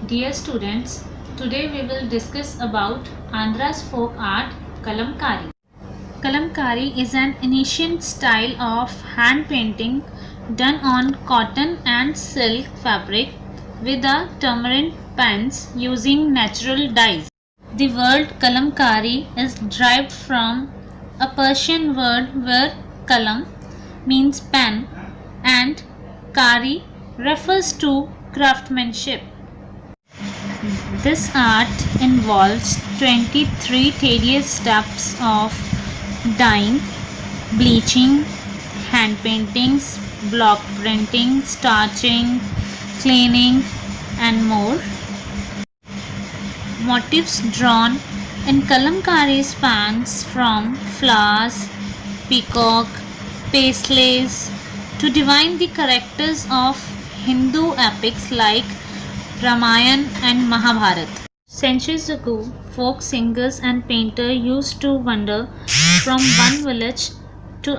Dear students, today we will discuss about Andhra's folk art Kalamkari. Kalamkari is an ancient style of hand painting done on cotton and silk fabric with a turmeric pens using natural dyes. The word Kalamkari is derived from a Persian word where kalam means pen and kari refers to craftsmanship. This art involves 23 tedious steps of dyeing, bleaching, hand paintings, block printing, starching, cleaning, and more. Motifs drawn in kalamkari spans from flowers, peacock, paisleys to divine the characters of Hindu epics like Ramayana and Mahabharata. Centuries ago, folk singers and painters used to wander from one village to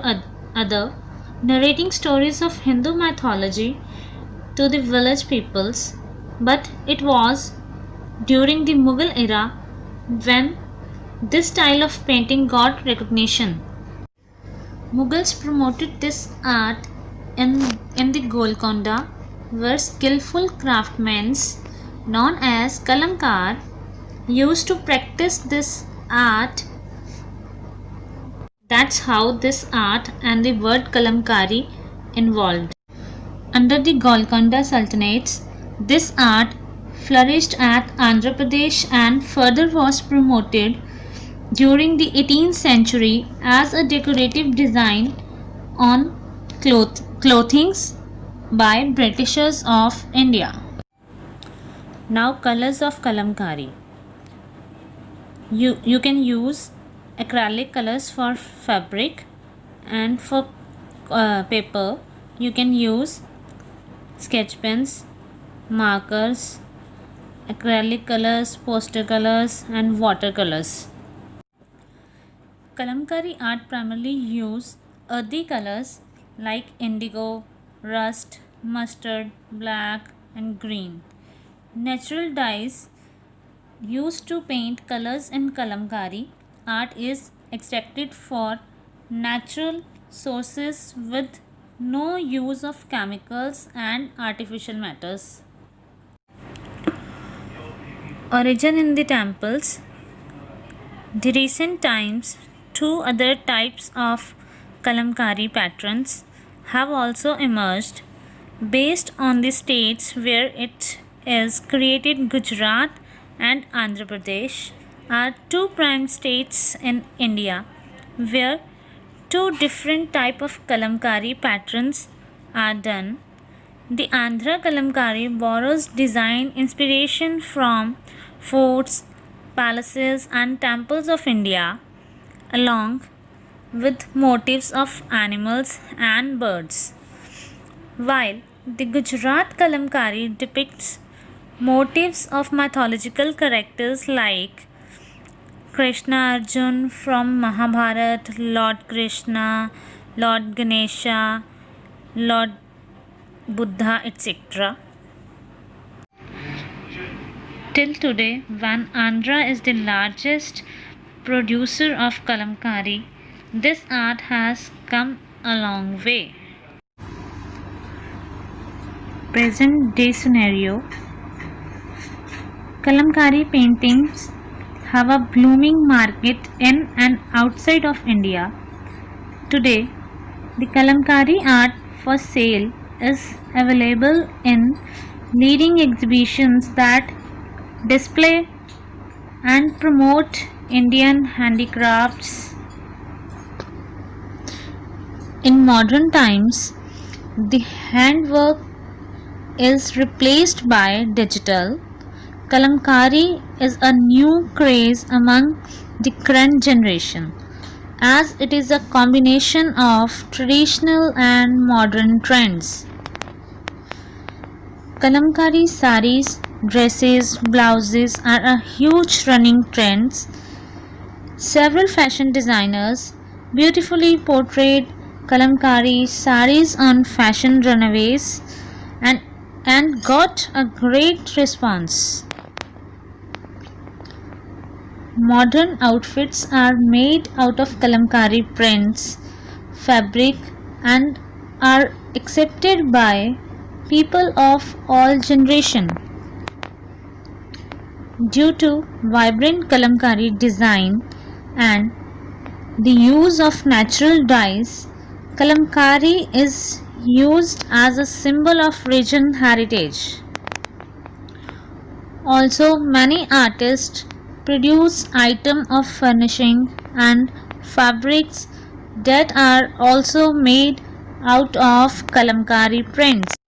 other, narrating stories of Hindu mythology to the village peoples. But it was during the Mughal era when this style of painting got recognition. Mughals promoted this art in the Golconda, where skillful craftsmen known as kalamkar used to practice this art. That's how this art and the word kalamkari evolved. Under the Golconda Sultanates, this art flourished at Andhra Pradesh and further was promoted during the 18th century as a decorative design on clothings by Britishers of India. Now colors of kalamkari. You can use acrylic colors for fabric, and for paper you can use sketch pens, markers, acrylic colors, poster colors, and watercolors. Kalamkari art primarily use earthy colors like indigo, rust, mustard, black, and green. Natural dyes used to paint colors in kalamkari art is extracted for natural sources with no use of chemicals and artificial matters. Origin in the temples. The recent times, two other types of kalamkari patterns have also emerged based on the states where it is created. Gujarat and Andhra Pradesh are two prime states in India where two different type of kalamkari patterns are done. The Andhra kalamkari borrows design inspiration from forts, palaces, and temples of India, along with motifs of animals and birds, while the Gujarat kalamkari depicts motifs of mythological characters like Krishna Arjun from Mahabharata, Lord Krishna, Lord Ganesha, Lord Buddha, etc. Till today, when Andhra is the largest producer of kalamkari, this art has come a long way. Present day scenario. Kalamkari paintings have a blooming market in and outside of India. Today, the kalamkari art for sale is available in leading exhibitions that display and promote Indian handicrafts. In modern times, the handwork is replaced by digital. Kalamkari is a new craze among the current generation, as it is a combination of traditional and modern trends. Kalamkari saris, dresses, blouses are a huge running trends. Several fashion designers beautifully portrayed kalamkari saris on fashion runways and and got a great response. Modern outfits are made out of kalamkari prints, fabric, and are accepted by people of all generations. Due to vibrant kalamkari design and the use of natural dyes, kalamkari is used as a symbol of region heritage. Also, many artists produce items of furnishing and fabrics that are also made out of kalamkari prints.